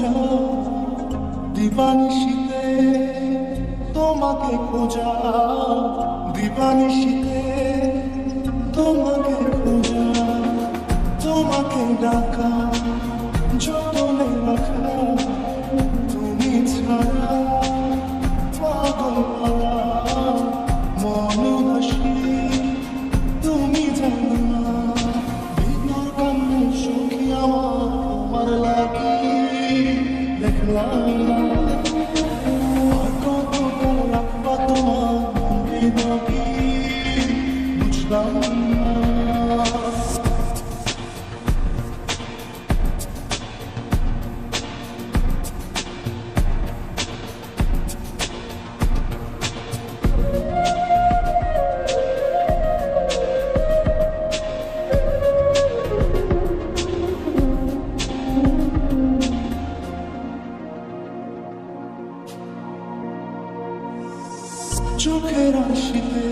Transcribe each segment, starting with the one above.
খোঁজা দিবানিশিতে, তোমাকে খোঁজা দিবানিশিতে, তোমাকে খোঁজা, তোমাকে ডাকা, যতনে রাখা, তুমি ছাড়া পাগল পালা মন উদাসী, তুমি জানো না ভিতর কান্নে সুখী আমার লাগি দেখলাম না। আর কতকাল রাখবা তোমার হৃদয়ে বুঝলাম না। চোখের আশিতে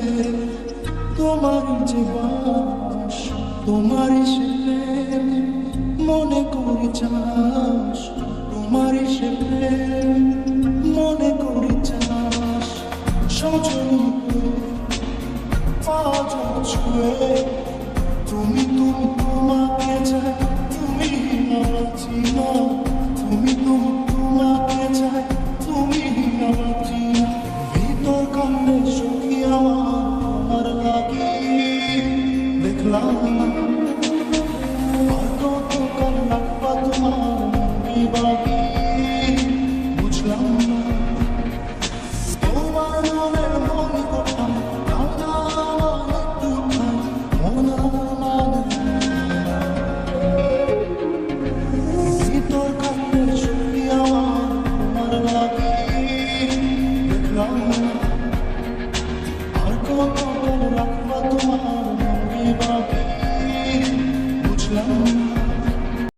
তোমারই যে বাস, তোমারই সে প্রেম মনে করি চাস, তোমারই সে প্রেম মনে করি চাস। সজনী পাঁচ ছুঁয়ে তুমি তুমি তোমাকে চাই, তুমি আমার চিনা, তুমি তুমি তোমাকে চাই, তুমি আমার চিনা। ভিতর কান্নে সুখী আমার লাগি দেখলাম।